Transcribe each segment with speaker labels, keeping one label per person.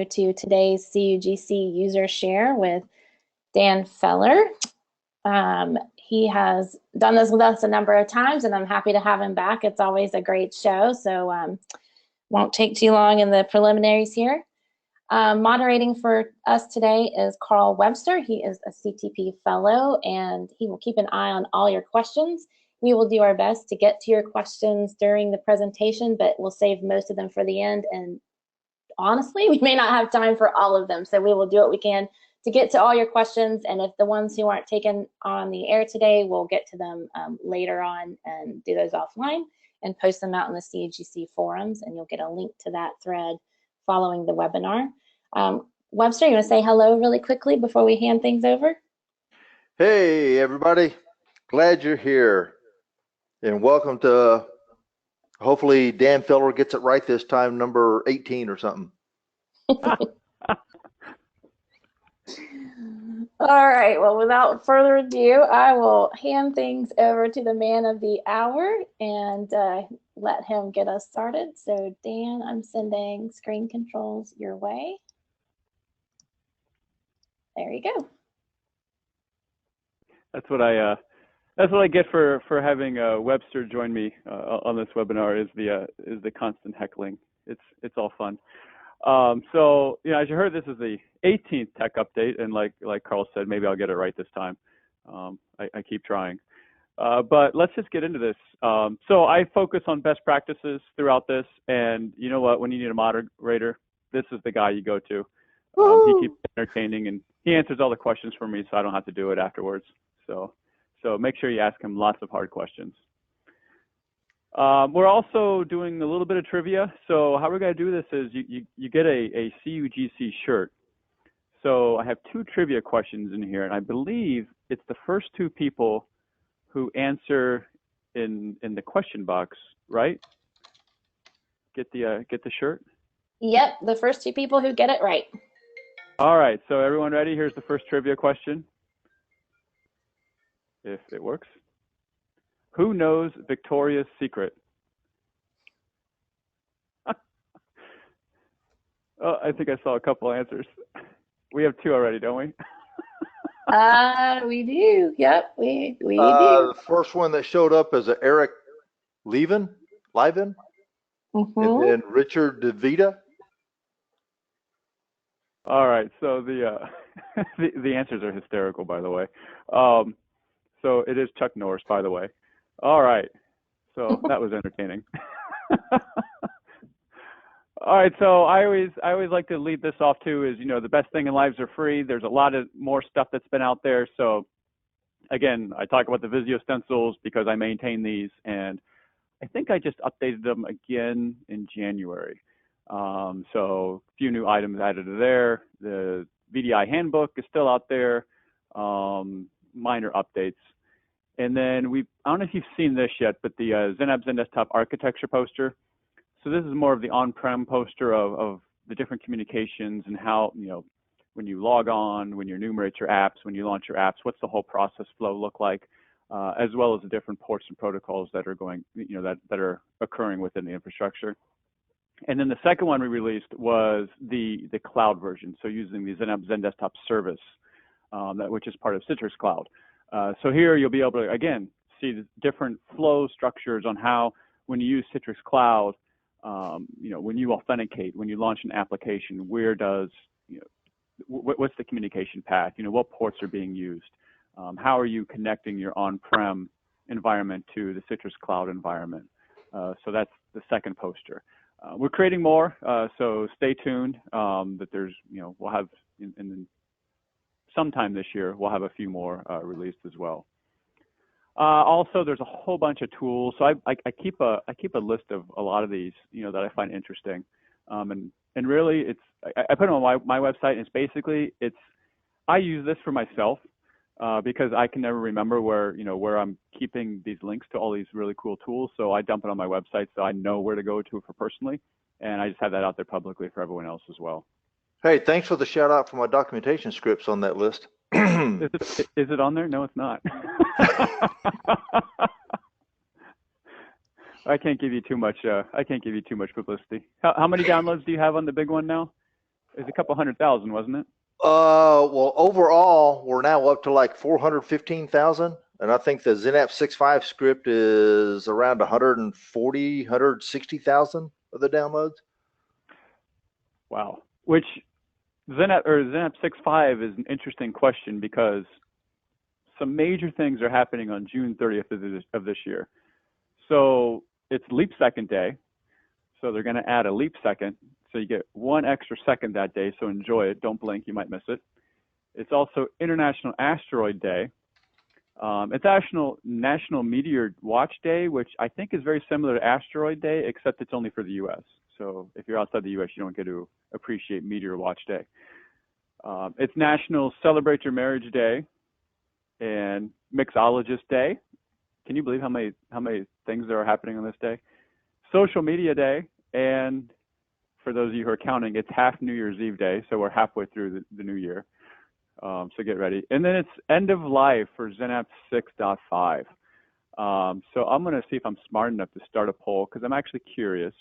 Speaker 1: to today's CUGC user share with Dan Feller. He has done this with us a number of times, and I'm happy to have him back. It's always a great show, so won't take too long in the preliminaries here. Moderating for us today is Carl Webster. He is a CTP fellow, and he will keep an eye on all your questions. We will do our best to get to your questions during the presentation, but we'll save most of them for the end. And honestly, we may not have time for all of them, so we will do what we can to get to all your questions. And if the ones who aren't taken on the air today, we'll get to them later on and do those offline and post them out in the CUGC forums, and you'll get a link to that thread following the webinar. Webster, you want to say hello really quickly before we hand things over?
Speaker 2: Hey, everybody. Glad you're here. And welcome to, hopefully Dan Feller gets it right this time, number 18 or something.
Speaker 1: All right, well, without further ado, I will hand things over to the man of the hour and let him get us started. So Dan, I'm sending screen controls your way. There you go.
Speaker 3: That's what I get for having Webster join me on this webinar, is the constant heckling. It's all fun. So as you heard, this is the 18th tech update, and like Carl said, maybe I'll get it right this time. I keep trying. But let's just get into this. So I focus on best practices throughout this, and you know what? When you need a moderator, this is the guy you go to. He keeps entertaining, and he answers all the questions for me, so I don't have to do it afterwards. So make sure you ask him lots of hard questions. We're also doing a little bit of trivia. So how we're going to do this is you get a CUGC shirt. So I have 2 trivia questions in here, and I believe it's the first 2 people who answer in the question box, right? Get the shirt?
Speaker 1: Yep, the first 2 people who get it right.
Speaker 3: All right, so everyone ready? Here's the first trivia question, if it works. Who knows Victoria's Secret? Oh, I think I saw a couple answers. We have 2 already, don't we?
Speaker 1: We do. Yep, we do.
Speaker 2: The first one that showed up is Eric Liven, and then Richard DeVita.
Speaker 3: All right, so the the answers are hysterical, by the way. So it is Chuck Norris, by the way. All right, so that was entertaining. All right, so I always like to lead this off too, is the best thing in lives are free. There's a lot of more stuff that's been out there. So again, I talk about the Visio stencils because I maintain these, and I think I just updated them again in January. So a few new items added to there. The VDI handbook is still out there. Minor updates. And then I don't know if you've seen this yet, but the XenApp XenDesktop architecture poster. So this is more of the on-prem poster of the different communications and how, when you log on, when you enumerate your apps, when you launch your apps, what's the whole process flow look like, as well as the different ports and protocols that are going, that are occurring within the infrastructure. And then the second one we released was the cloud version. So using the XenApp XenDesktop service, which is part of Citrix Cloud. So here you'll be able to, again, see the different flow structures on how, when you use Citrix Cloud, when you authenticate, when you launch an application, where does, what's the communication path? What ports are being used? How are you connecting your on-prem environment to the Citrix Cloud environment? So that's the second poster. We're creating more, so stay tuned. That there's, we'll have in sometime this year, we'll have a few more released as well. Also, there's a whole bunch of tools. So I keep a list of a lot of these, that I find interesting. And really, I put them on my website. And it's basically, I use this for myself because I can never remember where I'm keeping these links to all these really cool tools. So I dump it on my website so I know where to go to for personally, and I just have that out there publicly for everyone else as well.
Speaker 2: Hey, thanks for the shout out for my documentation scripts on that list.
Speaker 3: Is it on there? No, it's not. I can't give you too much. I can't give you too much publicity. How many downloads do you have on the big one now? was a couple 100,000, wasn't it?
Speaker 2: Well, overall, we're now up to like 415,000. And I think the XenApp 6.5 script is around 140, 160,000 of the downloads.
Speaker 3: Wow. Which XenApp 6.5 is an interesting question because some major things are happening on June 30th of this year. So it's leap second day. So they're going to add a leap second. So you get 1 extra second that day. So enjoy it. Don't blink. You might miss it. It's also International Asteroid Day. It's National Meteor Watch Day, which I think is very similar to Asteroid Day, except it's only for the U.S. So if you're outside the U.S., you don't get to appreciate Meteor Watch Day. It's National Celebrate Your Marriage Day and Mixologist Day. Can you believe how many things there are happening on this day? Social Media Day, and for those of you who are counting, it's half New Year's Eve Day, so we're halfway through the new year. So get ready. And then it's end of life for XenApp 6.5. So I'm going to see if I'm smart enough to start a poll, because I'm actually curious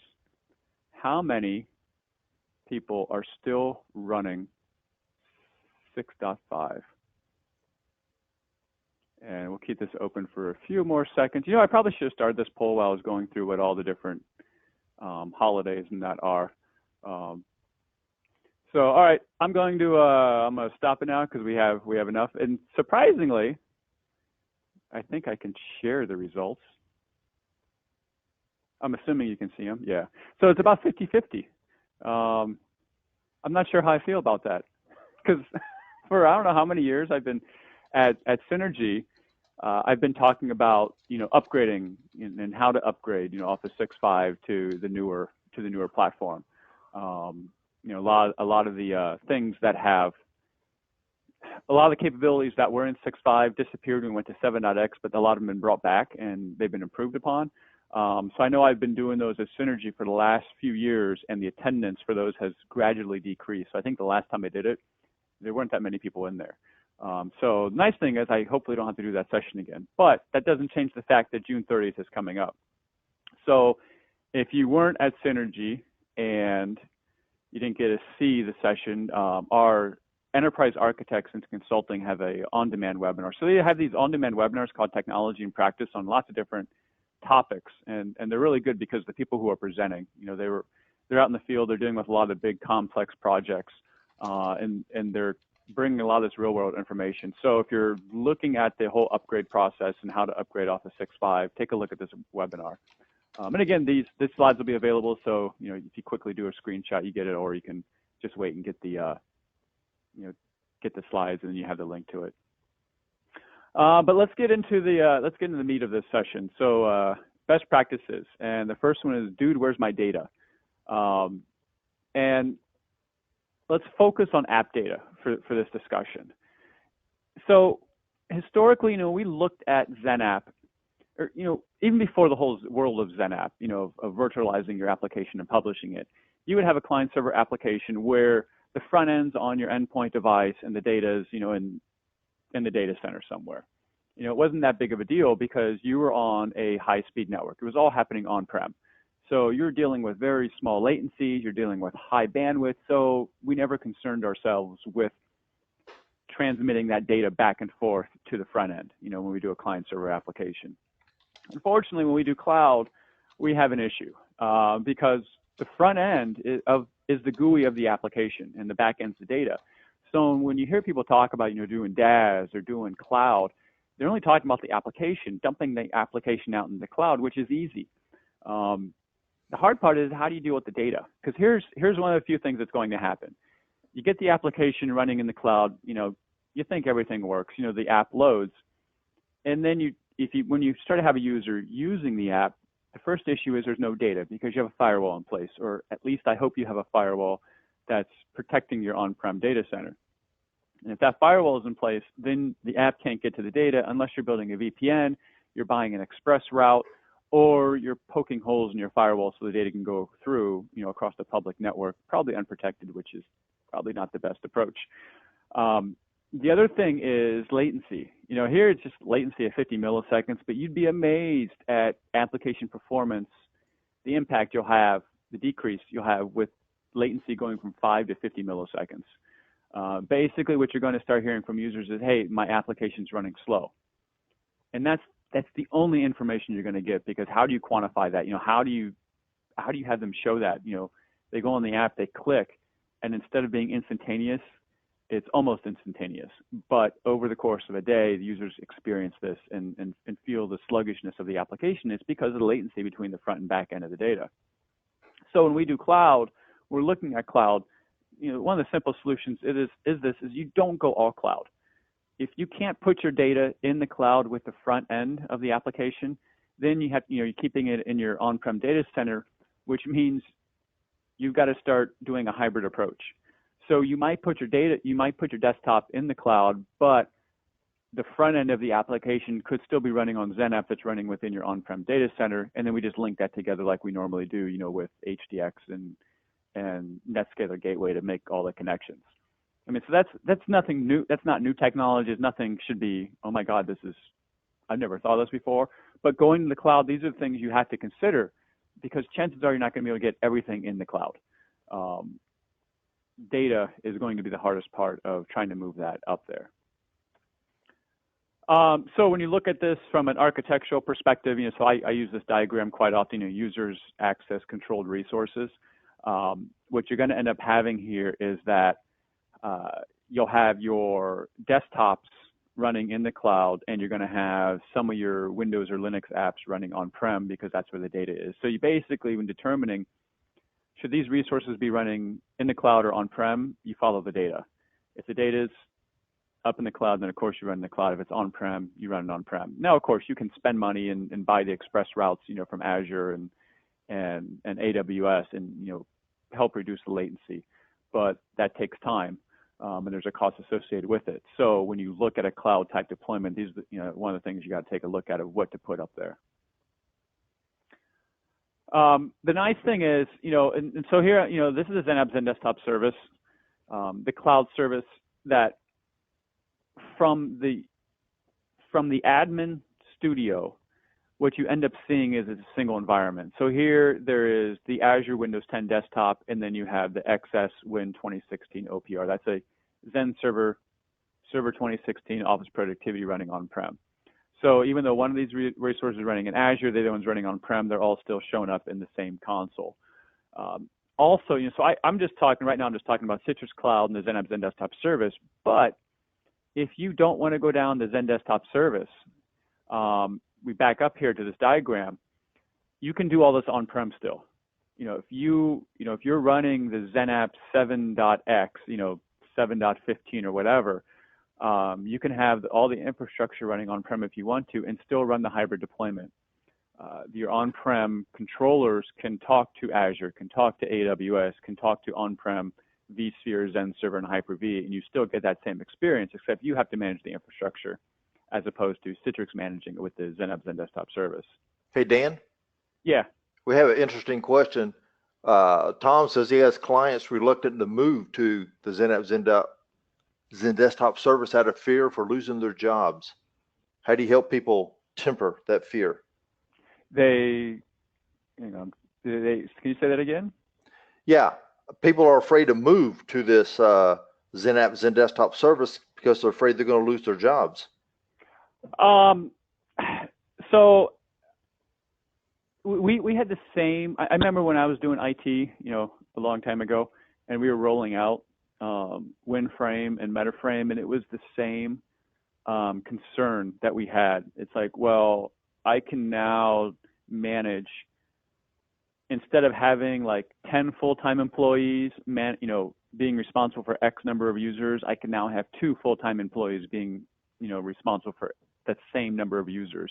Speaker 3: how many people are still running 6.5. And we'll keep this open for a few more seconds. You know, I probably should have started this poll while I was going through what all the different holidays and that are. So, all right, I'm going to stop it now because we have enough. And surprisingly, I think I can share the results. I'm assuming you can see them. Yeah. So it's about 50-50. I'm not sure how I feel about that, because for I don't know how many years I've been at Synergy, I've been talking about, upgrading and how to upgrade, Office 6.5 to the newer platform. A lot of the things that have a lot of the capabilities that were in 6.5 disappeared and went to 7.x, but a lot of them have been brought back and they've been improved upon. So I know I've been doing those at Synergy for the last few years, and the attendance for those has gradually decreased. So I think the last time I did it, there weren't that many people in there. So the nice thing is I hopefully don't have to do that session again, but that doesn't change the fact that June 30th is coming up. So if you weren't at Synergy and you didn't get to see the session, our enterprise architects and consulting have a on-demand webinar. So they have these on-demand webinars called Technology in Practice on lots of different topics, and they're really good because the people who are presenting, they're out in the field, they're dealing with a lot of big complex projects, and they're bringing a lot of this real world information. So if you're looking at the whole upgrade process and how to upgrade Office 6.5, take a look at this webinar. And again, these slides will be available, so if you quickly do a screenshot, you get it, or you can just wait and get the get the slides, and then you have the link to it. But let's get into the meat of this session. So best practices, and the first one is, dude, where's my data? And let's focus on app data for this discussion. So historically, we looked at XenApp, or even before the whole world of XenApp, of virtualizing your application and publishing it. You would have a client-server application where the front end's on your endpoint device and the data is, in the data center somewhere. It wasn't that big of a deal because you were on a high-speed network. It was all happening on-prem. So you're dealing with very small latencies, you're dealing with high bandwidth, so we never concerned ourselves with transmitting that data back and forth to the front end, when we do a client-server application. Unfortunately, when we do cloud, we have an issue because the front end is the GUI of the application and the back end's the data. So when you hear people talk about, doing DAS or doing cloud, they're only talking about the application, dumping the application out in the cloud, which is easy. The hard part is, how do you deal with the data? Because here's one of the few things that's going to happen. You get the application running in the cloud, you think everything works, the app loads, and then when you start to have a user using the app, the first issue is there's no data because you have a firewall in place, or at least I hope you have a firewall that's protecting your on-prem data center. And if that firewall is in place, then the app can't get to the data unless you're building a VPN, you're buying an express route, or you're poking holes in your firewall so the data can go through, across the public network, probably unprotected, which is probably not the best approach. The other thing is latency. Here it's just latency of 50 milliseconds, but you'd be amazed at application performance, the impact you'll have, the decrease you'll have with latency going from 5 to 50 milliseconds. Basically, what you're going to start hearing from users is, hey, my application's running slow. And that's the only information you're going to get, because how do you quantify that? How do you have them show that? They go on the app, they click, and instead of being instantaneous, it's almost instantaneous. But over the course of a day, the users experience this and feel the sluggishness of the application. It's because of the latency between the front and back end of the data. So when we do cloud, we're looking at cloud. One of the simple solutions is you don't go all cloud. If you can't put your data in the cloud with the front end of the application, then you're keeping it in your on-prem data center, which means you've got to start doing a hybrid approach. So you might put your desktop in the cloud, but the front end of the application could still be running on XenApp that's running within your on-prem data center, and then we just link that together like we normally do, with HDX and NetScaler Gateway to make all the connections. So that's nothing new. That's not new technology. Nothing should be, oh my God, I've never thought of this before. But going to the cloud, these are the things you have to consider, because chances are you're not going to be able to get everything in the cloud. Data is going to be the hardest part of trying to move that up there. So when you look at this from an architectural perspective, so I use this diagram quite often. Users access controlled resources. What you're going to end up having here is that you'll have your desktops running in the cloud, and you're going to have some of your Windows or Linux apps running on-prem, because that's where the data is. So you basically, when determining should these resources be running in the cloud or on-prem, you follow the data. If the data is up in the cloud, then of course you run in the cloud. If it's on-prem, you run it on-prem. Now, of course, you can spend money and buy the express routes, from Azure and AWS, and help reduce the latency, but that takes time, and there's a cost associated with it. So when you look at a cloud type deployment, these are one of the things you got to take a look at of what to put up there. The nice thing is, and so here, this is a XenApp XenDesktop service, the cloud service that from the admin studio, what you end up seeing is a single environment. So here there is the Azure Windows 10 desktop, and then you have the XS Win 2016 OPR. That's a Xen Server 2016 Office Productivity running on-prem. So even though one of these resources is running in Azure, the other one's running on-prem, they're all still showing up in the same console. Also, so I'm just talking about Citrix Cloud and the XenApp XenDesktop service, but if you don't want to go down the XenDesktop service, we back up here to this diagram, you can do all this on-prem still. If you're running the XenApp 7.x, 7.15 or whatever, you can have all the infrastructure running on-prem if you want to, and still run the hybrid deployment. Your on-prem controllers can talk to Azure, can talk to AWS, can talk to on-prem vSphere, Xen Server, and Hyper-V, and you still get that same experience, except you have to manage the infrastructure as opposed to Citrix managing it with the XenApp XenDesktop service. Hey,
Speaker 2: Dan?
Speaker 3: Yeah.
Speaker 2: We have an interesting question. Tom says he has clients reluctant to move to the XenApp XenDesktop service out of fear for losing their jobs. How do you help people temper that fear?
Speaker 3: Can you say that again?
Speaker 2: Yeah, people are afraid to move to this XenApp XenDesktop service because they're afraid they're going to lose their jobs.
Speaker 3: So we had the same. I remember when I was doing IT, a long time ago, and we were rolling out WinFrame and MetaFrame, and it was the same concern that we had. It's like, well, I can now manage, instead of having like 10 full-time employees, being responsible for X number of users, I can now have 2 full-time employees being, responsible for that same number of users.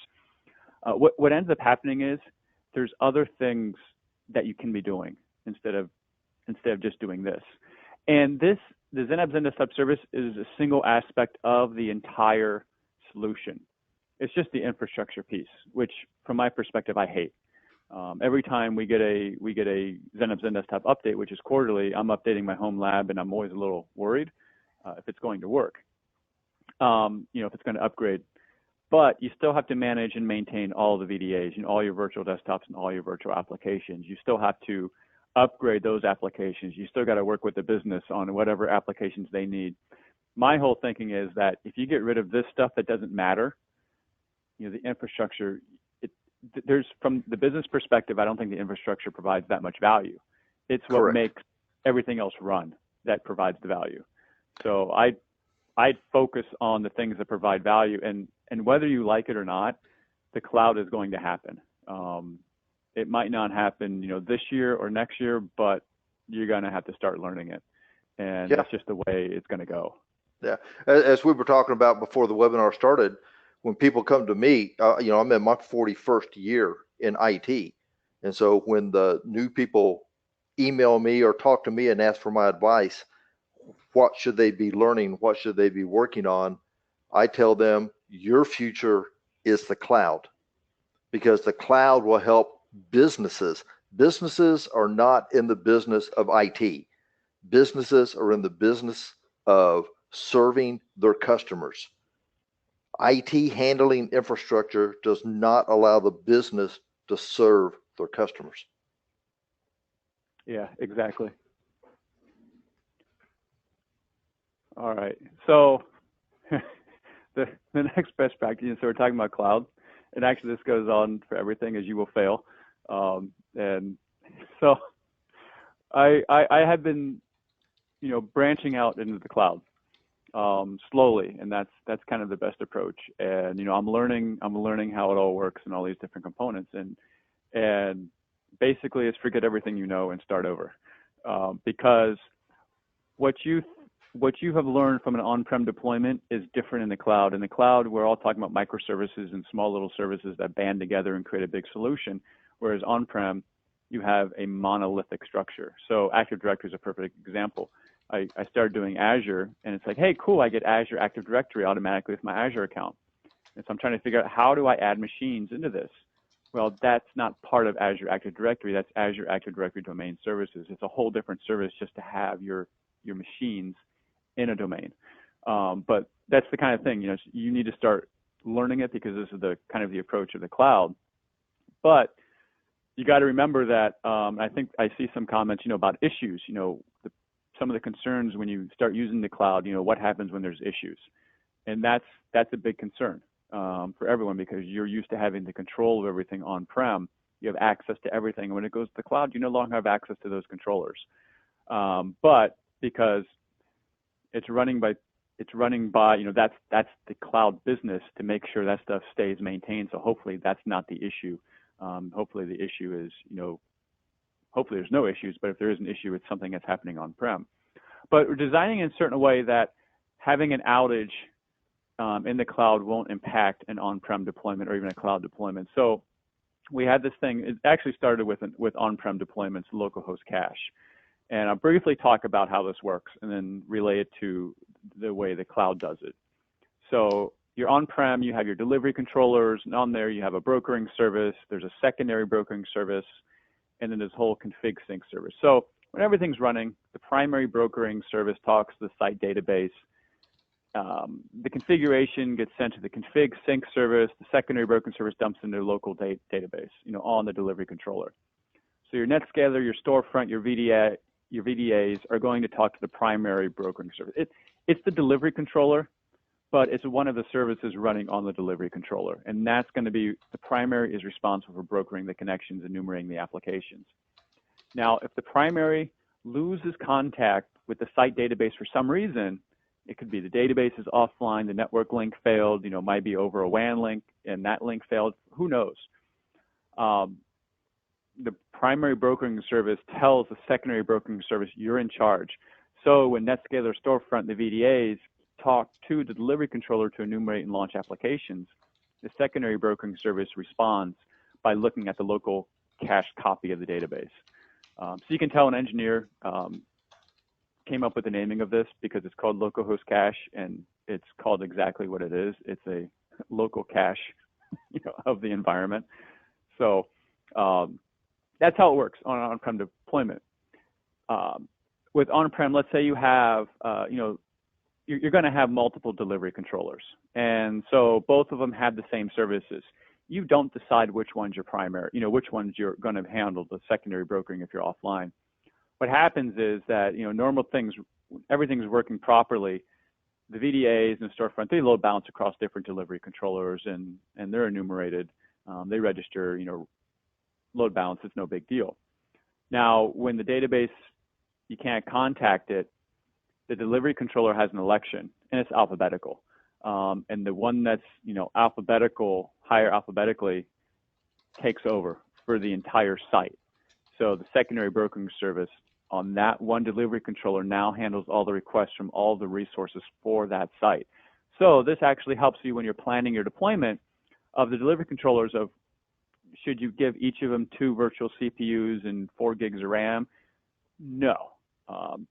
Speaker 3: What ends up happening is there's other things that you can be doing instead of just doing this. And the XenApp XenDesktop service is a single aspect of the entire solution. It's just the infrastructure piece, which from my perspective, I hate. Every time we get a XenApp XenDesktop update, which is quarterly, I'm updating my home lab, and I'm always a little worried if it's going to work, if it's going to upgrade. But you still have to manage and maintain all the VDAs, all your virtual desktops and all your virtual applications. You still have to upgrade those applications. You still got to work with the business on whatever applications they need. My whole thinking is that if you get rid of this stuff that doesn't matter, you know, the infrastructure, there's, from the business perspective, I don't think the infrastructure provides that much value. It's what
Speaker 2: Correct.
Speaker 3: makes everything else run that provides the value. So I'd focus on the things that provide value, and whether you like it or not, the cloud is going to happen. It might not happen, you know, this year or next year, but you're going to have to start learning it, and that's just the way it's going to go.
Speaker 2: Yeah, as we were talking about before the webinar started, when people come to me, you know, I'm in my 41st year in IT, and so when the new people email me or talk to me and ask for my advice, what should they be learning? What should they be working on? I tell them your future is the cloud, because the cloud will help businesses. Businesses are not in the business of IT. Businesses are in the business of serving their customers. IT handling infrastructure does not allow the business to serve their customers.
Speaker 3: Yeah, exactly. All right. So the next best practice, so we're talking about cloud, and actually this goes on for everything, as you will fail. And so I have been, you know, branching out into the cloud slowly, and that's kind of the best approach. And, you know, I'm learning how it all works and all these different components, and basically it's forget everything you know and start over, because what you have learned from an on-prem deployment is different in the cloud. In the cloud, we're all talking about microservices and small little services that band together and create a big solution, whereas on-prem, you have a monolithic structure. So Active Directory is a perfect example. I started doing Azure, and it's like, hey, cool, I get Azure Active Directory automatically with my Azure account. And so I'm trying to figure out, how do I add machines into this? Well, that's not part of Azure Active Directory. That's Azure Active Directory Domain Services. It's a whole different service just to have your machines in a domain. But that's the kind of thing, you know, you need to start learning it, because this is the kind of the approach of the cloud. But you got to remember that, I think I see some comments, you know, about issues, you know, some of the concerns when you start using the cloud, you know, what happens when there's issues? And that's a big concern for everyone, because you're used to having the control of everything on-prem. You have access to everything. And when it goes to the cloud, you no longer have access to those controllers. But because it's running by, you know, that's the cloud business to make sure that stuff stays maintained. So hopefully that's not the issue. Hopefully the issue is, you know, hopefully there's no issues, but if there is an issue, it's something that's happening on-prem. But we're designing in a certain way that having an outage in the cloud won't impact an on-prem deployment or even a cloud deployment. So we had this thing, it actually started with on-prem deployments, localhost cache. And I'll briefly talk about how this works and then relay it to the way the cloud does it. So you're on-prem, you have your delivery controllers, and on there you have a brokering service, there's a secondary brokering service, and then this whole config sync service. So when everything's running, the primary brokering service talks to the site database. The configuration gets sent to the config sync service. The secondary brokering service dumps into the local database, you know, on the delivery controller. So your NetScaler, your storefront, your VDAs are going to talk to the primary brokering service. It's the delivery controller, but it's one of the services running on the delivery controller. And that's going to be, the primary is responsible for brokering the connections, enumerating the applications. Now, if the primary loses contact with the site database for some reason, it could be the database is offline, the network link failed, you know, might be over a WAN link and that link failed, who knows? The primary brokering service tells the secondary brokering service you're in charge. So when NetScaler storefront, the VDAs, talk to the delivery controller to enumerate and launch applications, the secondary brokering service responds by looking at the local cache copy of the database. So you can tell an engineer came up with the naming of this because it's called localhost cache, and it's called exactly what it is. It's a local cache, you know, of the environment. So that's how it works on an on-prem deployment. With on-prem, let's say you have, you know, you're going to have multiple delivery controllers. And so both of them have the same services. You don't decide which one's your primary, you know, which ones you're going to handle the secondary brokering if you're offline. what happens is that, normal things, everything's working properly. The VDAs and the storefront, they load balance across different delivery controllers, and they're enumerated. They register, load balance is no big deal. Now, when the database, you can't contact it, the delivery controller has an election, and it's alphabetical. And the one that's, alphabetical, higher alphabetically, takes over for the entire site. So the secondary brokering service on that one delivery controller now handles all the requests from all the resources for that site. So this actually helps you when you're planning your deployment of the delivery controllers of, should you give each of them 2 virtual CPUs and 4 gigs of RAM? No.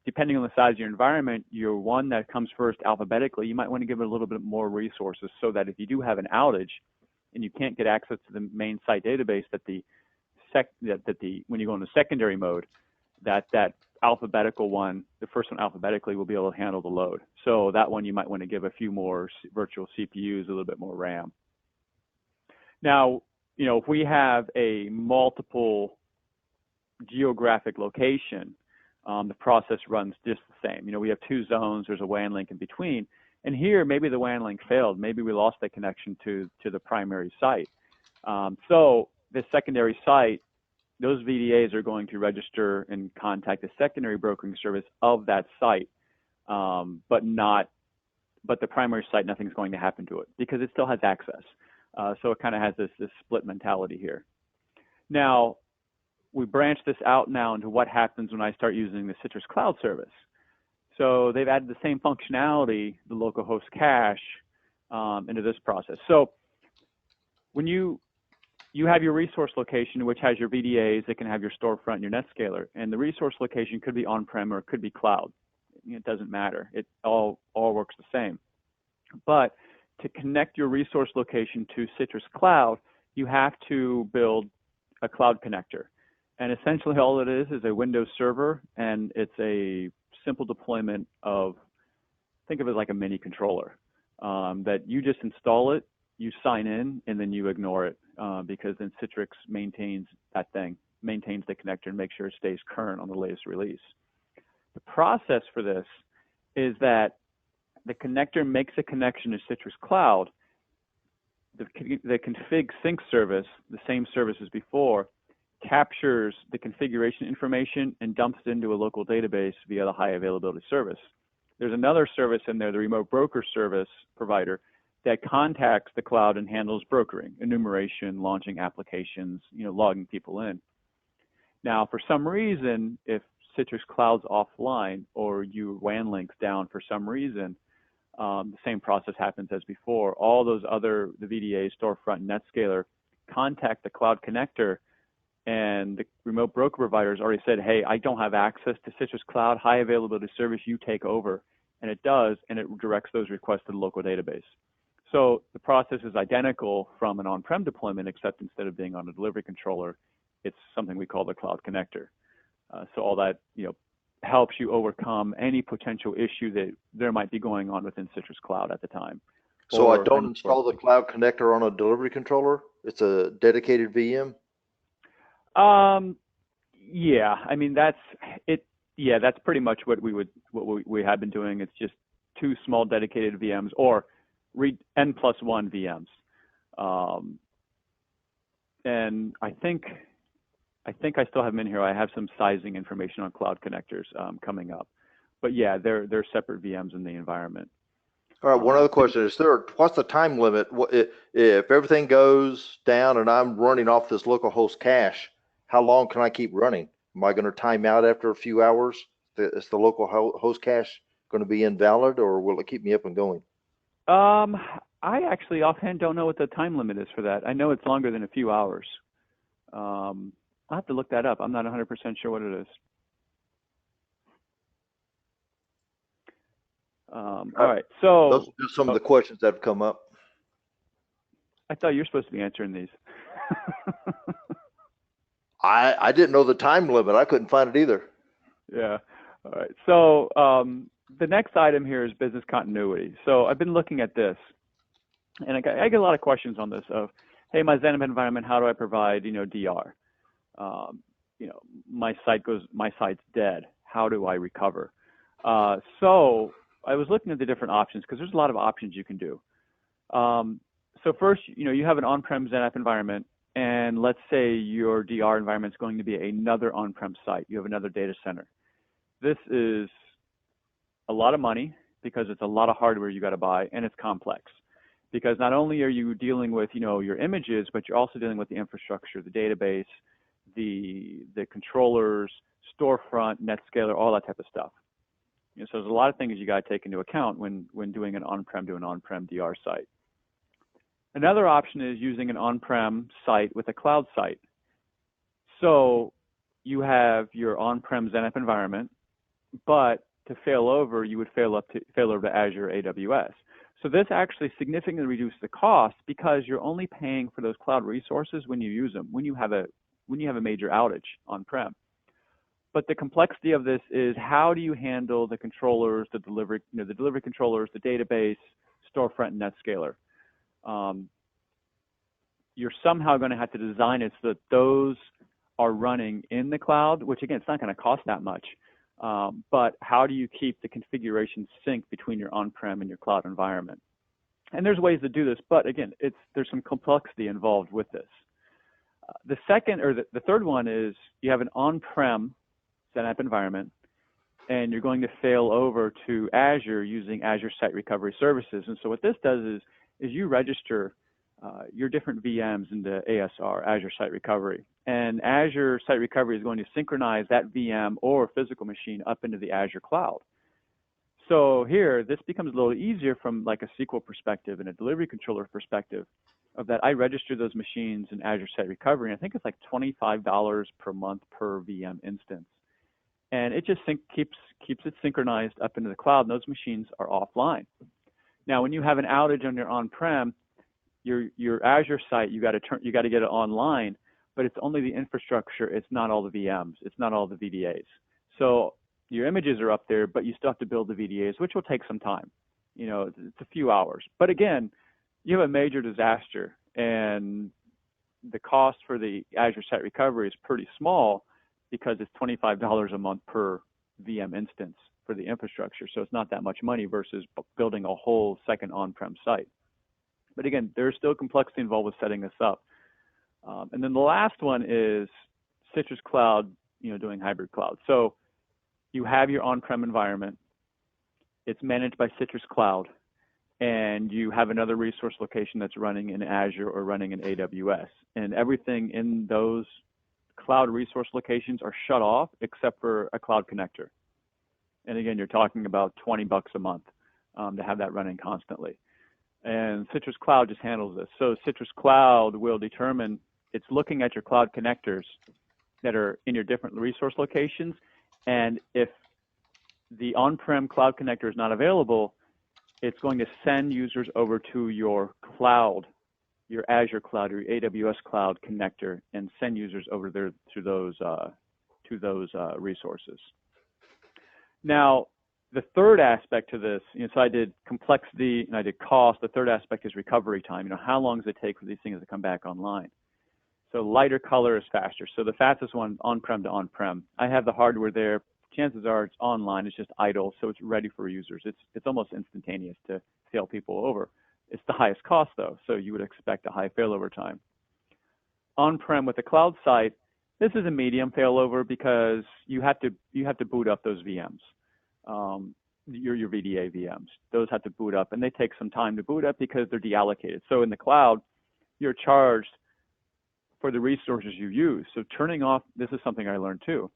Speaker 3: Depending on the size of your environment, your one that comes first alphabetically, you might want to give it a little bit more resources so that if you do have an outage and you can't get access to the main site database, that when you go into secondary mode, that alphabetical one, the first one alphabetically, will be able to handle the load. So that one you might want to give a few more virtual CPUs, a little bit more RAM. Now, if we have a multiple geographic location, the process runs just the same. We have 2 zones, there's a WAN link in between, and here maybe the WAN link failed, maybe we lost that connection to the primary site. So the secondary site, those VDAs are going to register and contact the secondary brokering service of that site, but the primary site, nothing's going to happen to it because it still has access. So it kind of has this split mentality here. Now, we branch this out now into what happens when I start using the Citrix Cloud service. So they've added the same functionality, the local host cache, into this process. So when you have your resource location, which has your VDAs, it can have your storefront, your NetScaler, and the resource location could be on-prem or it could be cloud. It doesn't matter. It all works the same. But to connect your resource location to Citrix Cloud, you have to build a cloud connector. And essentially all it is a Windows server, and it's a simple deployment of, think of it like a mini controller, that you just install it, you sign in, and then you ignore it because then Citrix maintains that thing, maintains the connector and makes sure it stays current on the latest release. The process for this is that the connector makes a connection to Citrix Cloud. The config sync service, the same service as before, captures the configuration information and dumps it into a local database via the high availability service. There's another service in there, the remote broker service provider, that contacts the cloud and handles brokering, enumeration, launching applications, logging people in. Now, for some reason, if Citrix Cloud's offline or your WAN link's down for some reason, the same process happens as before. All those other, the VDA, storefront, NetScaler, contact the cloud connector, and the remote broker providers already said, hey, I don't have access to Citrix Cloud, high availability service, you take over. And it does, and it directs those requests to the local database. So the process is identical from an on-prem deployment, except instead of being on a delivery controller, it's something we call the cloud connector. So all that, helps you overcome any potential issue that there might be going on within Citrix Cloud at the time.
Speaker 2: So I don't install the cloud connector on a delivery controller? It's a dedicated VM?
Speaker 3: Yeah, I mean, that's it. Yeah, that's pretty much what we have been doing. It's just 2 small dedicated VMs or N+1 VMs. And I think I still have them in here. I have some sizing information on cloud connectors coming up. But yeah, they're separate VMs in the environment.
Speaker 2: All right, one other question. What's the time limit? If everything goes down and I'm running off this local host cache, how long can I keep running? Am I going to time out after a few hours? Is the local host cache going to be invalid, or will it keep me up and going?
Speaker 3: I actually offhand don't know what the time limit is for that. I know it's longer than a few hours. I'll have to look that up. I'm not 100% sure what it is. All right, so
Speaker 2: those are just some of the questions that have come up.
Speaker 3: I thought you were supposed to be answering these.
Speaker 2: I didn't know the time limit. I couldn't find it either.
Speaker 3: Yeah. All right. So the next item here is business continuity. So I've been looking at this, and I get a lot of questions on this of, hey, my XenApp environment, how do I provide, DR? you know, my site's dead. How do I recover? So I was looking at the different options because there's a lot of options you can do. So first, you know, you have an on-prem XenApp environment, and let's say your DR environment is going to be another on-prem site. You have another data center. This is a lot of money because it's a lot of hardware you got to buy, and it's complex. Because not only are you dealing with, you know, your images, but you're also dealing with the infrastructure, the database, the controllers, storefront, NetScaler, all that type of stuff. You know, so there's a lot of things you got to take into account when doing an on-prem to an on-prem DR site. Another option is using an on-prem site with a cloud site. So you have your on-prem XenApp environment, but to fail over, you would fail over to Azure AWS. So this actually significantly reduces the cost because you're only paying for those cloud resources when you use them, when you have a major outage on-prem. But the complexity of this is how do you handle the controllers, the delivery controllers, the database, storefront, and NetScaler. You're somehow going to have to design it so that those are running in the cloud, which again, it's not going to cost that much. But how do you keep the configuration synced between your on-prem and your cloud environment? And there's ways to do this, but again, there's some complexity involved with this. The third one is you have an on-prem XenApp environment, and you're going to fail over to Azure using Azure Site Recovery Services. And so what this does is you register your different VMs into ASR, Azure Site Recovery. And Azure Site Recovery is going to synchronize that VM or physical machine up into the Azure cloud. So here, this becomes a little easier from like a SQL perspective and a delivery controller perspective of that I register those machines in Azure Site Recovery. And I think it's like $25 per month per VM instance. And it just keeps it synchronized up into the cloud, and those machines are offline. Now, when you have an outage on your on-prem, your Azure site, you got to get it online, but it's only the infrastructure. It's not all the VMs. It's not all the VDAs. So your images are up there, but you still have to build the VDAs, which will take some time. You know, it's a few hours. But again, you have a major disaster, and the cost for the Azure Site Recovery is pretty small because it's $25 a month per VM instance for the infrastructure. So it's not that much money versus building a whole second on-prem site. But again, there's still complexity involved with setting this up. And then the last one is Citrix Cloud, you know, doing hybrid cloud. So you have your on-prem environment. It's managed by Citrix Cloud, and you have another resource location that's running in Azure or running in AWS. And everything in those cloud resource locations are shut off except for a cloud connector. And again, you're talking about $20 a month to have that running constantly. And Citrix Cloud just handles this. So Citrix Cloud will determine, it's looking at your cloud connectors that are in your different resource locations. And if the on-prem cloud connector is not available, it's going to send users over to your cloud, your Azure cloud or your AWS cloud connector, and send users over there to those resources. Now, the third aspect to this, you know, so I did complexity and I did cost. The third aspect is recovery time. You know, how long does it take for these things to come back online? So lighter color is faster. So the fastest one, on-prem to on-prem. I have the hardware there. Chances are it's online. It's just idle, so it's ready for users. It's almost instantaneous to fail people over. It's the highest cost though, so you would expect a high failover time. On-prem with the cloud site, this is a medium failover because you have to boot up those VMs. Your VDA VMs. Those have to boot up, and they take some time to boot up because they're deallocated. So in the cloud, you're charged for the resources you use. So turning off, this is something I learned too.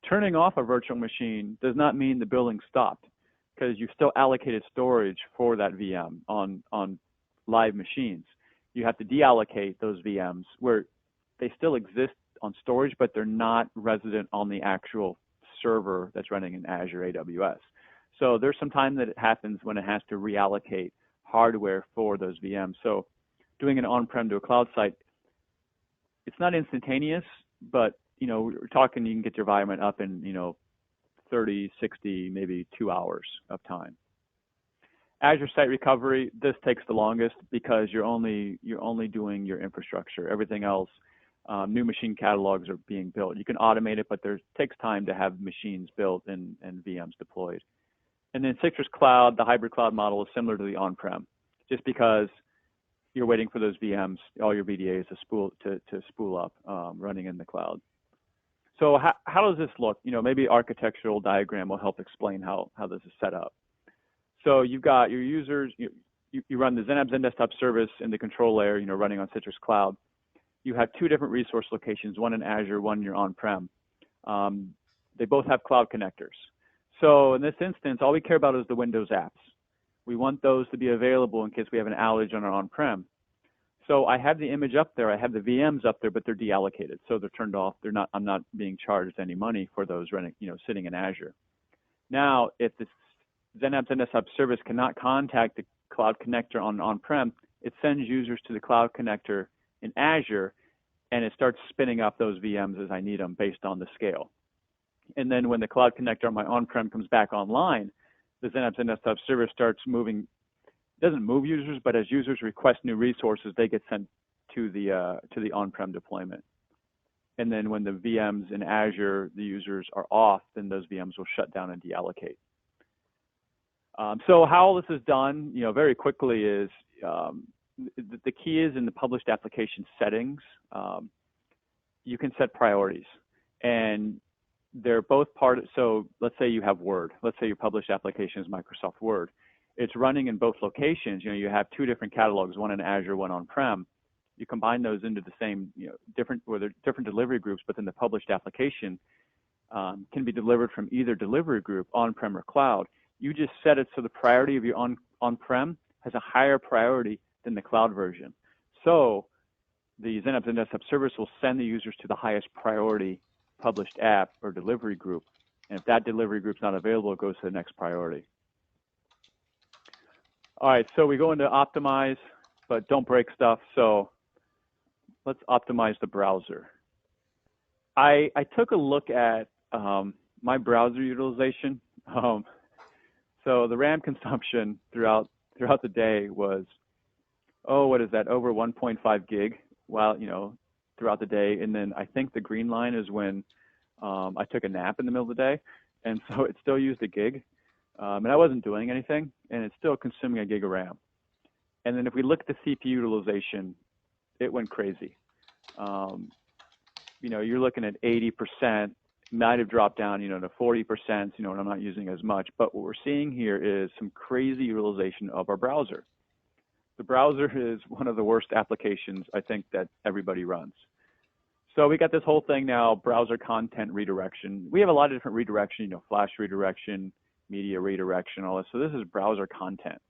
Speaker 3: Turning off a virtual machine does not mean the billing stopped because you've still allocated storage for that VM on live machines. You have to deallocate those VMs where they still exist on storage, but they're not resident on the actual server that's running in Azure AWS. So there's some time that it happens when it has to reallocate hardware for those VMs. So doing an on-prem to a cloud site, it's not instantaneous, but you know, we're talking you can get your environment up in, you know, 30, 60, maybe 2 hours of time. Azure Site Recovery, this takes the longest because you're only doing your infrastructure. Everything else, New machine catalogs are being built. You can automate it, but it takes time to have machines built and VMs deployed. And then Citrix Cloud, the hybrid cloud model, is similar to the on-prem, just because you're waiting for those VMs, all your VDAs to spool up, running in the cloud. So how does this look? Maybe architectural diagram will help explain how this is set up. So you've got your users, you run the XenApp XenDesktop service in the control layer, running on Citrix Cloud. You have two different resource locations, one in Azure, one in your on-prem. They both have cloud connectors. So in this instance, all we care about is the Windows apps. We want those to be available in case we have an outage on our on-prem. So I have the image up there, I have the VMs up there, but they're deallocated. So they're turned off. I'm not being charged any money for those running, sitting in Azure. Now, if the XenApp XenDesktop service cannot contact the cloud connector on-prem, it sends users to the cloud connector in Azure, and it starts spinning up those VMs as I need them based on the scale. And then when the cloud connector on my on-prem comes back online, the XenApp XenDesktop service starts moving. It doesn't move users, but as users request new resources, they get sent to the on-prem deployment. And then when the VMs in Azure, the users are off, then those VMs will shut down and deallocate. So how this is done, very quickly is the key is in the published application settings. You can set priorities, and they're both so let's say you have Word. Let's say your published application is Microsoft Word. It's running in both locations. You have two different catalogs, one in Azure, one on-prem. You combine those into the same, different delivery groups, but then the published application can be delivered from either delivery group, on-prem or cloud. You just set it so the priority of your on-prem has a higher priority than the cloud version. So the XenApp XenDesktop service will send the users to the highest priority published app or delivery group. And if that delivery group's not available, it goes to the next priority. All right, so we go into optimize, but don't break stuff. So let's optimize the browser. I took a look at my browser utilization. So the RAM consumption throughout the day was, over 1.5 gig, throughout the day. And then I think the green line is when I took a nap in the middle of the day, and so it still used a gig. And I wasn't doing anything, and it's still consuming a gig of RAM. And then if we look at the CPU utilization, it went crazy. You're looking at 80%, might have dropped down, to 40%, and I'm not using as much. But what we're seeing here is some crazy utilization of our browser. The browser is one of the worst applications, I think, that everybody runs. So we got this whole thing now, browser content redirection. We have a lot of different redirection, flash redirection, media redirection, all this. So this is browser content.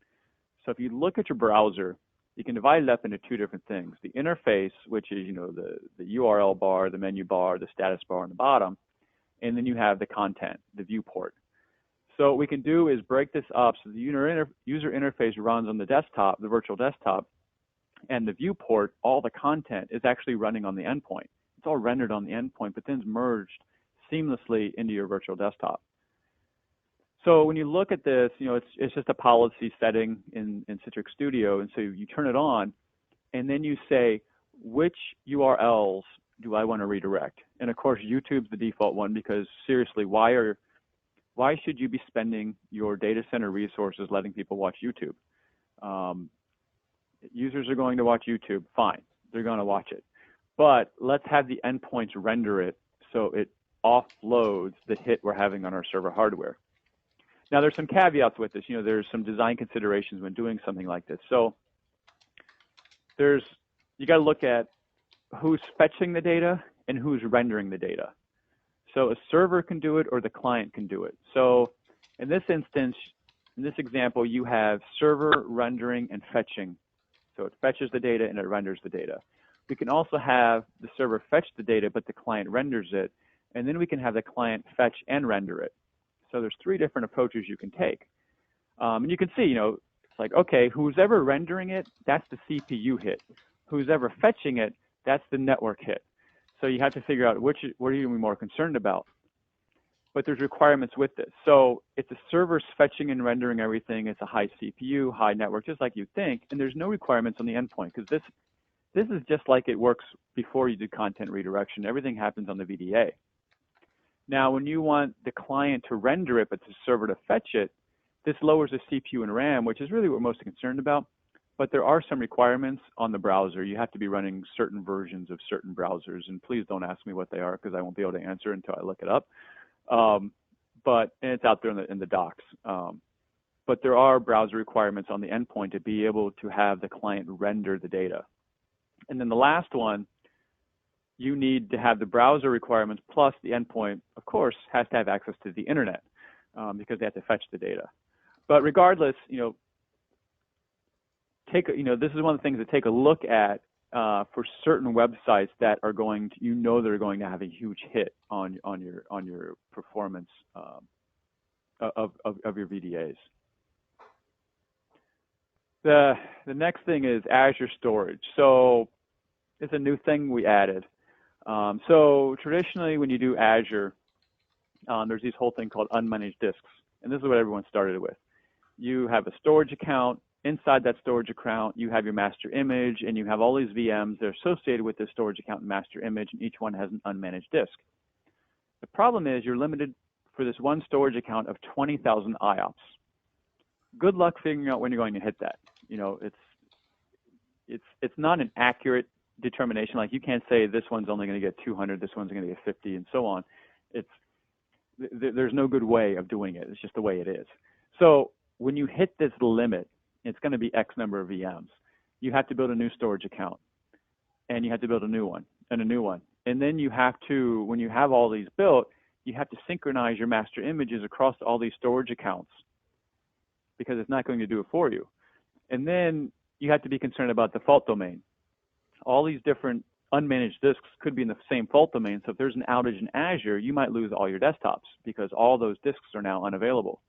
Speaker 3: So if you look at your browser, you can divide it up into two different things. The interface, which is, the URL bar, the menu bar, the status bar on the bottom, and then you have the content, the viewport. So what we can do is break this up so the user interface runs on the desktop, the virtual desktop, and the viewport, all the content is actually running on the endpoint. It's all rendered on the endpoint, but then it's merged seamlessly into your virtual desktop. So when you look at this, it's just a policy setting in Citrix Studio, and so you turn it on, and then you say, which URLs do I want to redirect? And of course, YouTube's the default one, because seriously, why should you be spending your data center resources letting people watch YouTube? Users are going to watch YouTube, fine, they're going to watch it. But let's have the endpoints render it so it offloads the hit we're having on our server hardware. Now, there's some caveats with this. There's some design considerations when doing something like this. So you got to look at who's fetching the data and who's rendering the data. So a server can do it or the client can do it. So in this instance, in this example, you have server rendering and fetching. So it fetches the data and it renders the data. We can also have the server fetch the data, but the client renders it. And then we can have the client fetch and render it. So there's three different approaches you can take. And you can see, it's like, okay, who's ever rendering it, that's the CPU hit. Who's ever fetching it, that's the network hit. So you have to figure out what are you more concerned about. But there's requirements with this. So if the server's fetching and rendering everything, it's a high CPU, high network, just like you think, and there's no requirements on the endpoint, because This is just like it works before you do content redirection. Everything happens on the VDA. Now, when you want the client to render it, but the server to fetch it, this lowers the CPU and RAM, which is really what we're most concerned about. But there are some requirements on the browser. You have to be running certain versions of certain browsers, and please don't ask me what they are because I won't be able to answer until I look it up. And it's out there in the docs. But there are browser requirements on the endpoint to be able to have the client render the data. And then the last one, you need to have the browser requirements plus the endpoint, of course, has to have access to the internet because they have to fetch the data. But regardless, this is one of the things to take a look at for certain websites that are going to, they're going to have a huge hit on your performance of your VDAs. The next thing is Azure storage. So it's a new thing we added. So traditionally, when you do Azure, there's this whole thing called unmanaged disks, and this is what everyone started with. You have a storage account. Inside that storage account, you have your master image, and you have all these VMs that are associated with this storage account and master image, and each one has an unmanaged disk. The problem is you're limited for this one storage account of 20,000 IOPS. Good luck figuring out when you're going to hit that. It's not an accurate determination. Like, you can't say this one's only going to get 200, this one's going to get 50, and so on. There's no good way of doing it. It's just the way it is. So when you hit this limit, it's going to be X number of VMs. You have to build a new storage account, and you have to build a new one, and a new one. And then you have to, when you have all these built, you have to synchronize your master images across all these storage accounts because it's not going to do it for you. And then you have to be concerned about the fault domain. All these different unmanaged disks could be in the same fault domain. So if there's an outage in Azure, you might lose all your desktops because all those disks are now unavailable.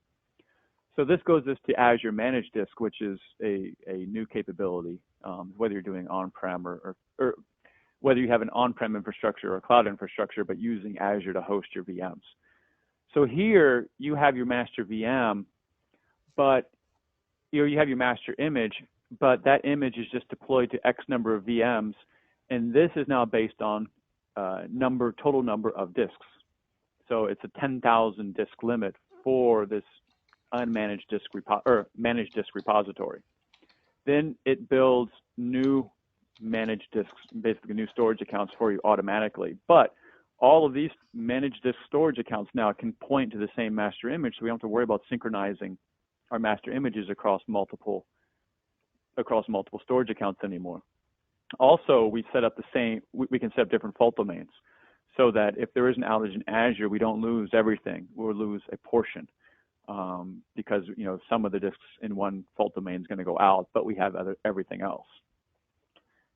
Speaker 3: So this goes to Azure Managed Disk, which is a new capability, whether you're doing on-prem or whether you have an on-prem infrastructure or cloud infrastructure, but using Azure to host your VMs. So here you have your master VM, but you have your master image, but that image is just deployed to X number of VMs, and this is now based on total number of disks. So it's a 10,000 disk limit for this unmanaged disk managed disk repository. Then it builds new managed disks, basically new storage accounts for you automatically. But all of these managed disk storage accounts now can point to the same master image, so we don't have to worry about synchronizing our master images across multiple storage accounts anymore. Also, we set up we can set up different fault domains so that if there is an outage in Azure, we don't lose everything. We'll lose a portion because some of the disks in one fault domain is going to go out, but we have everything else.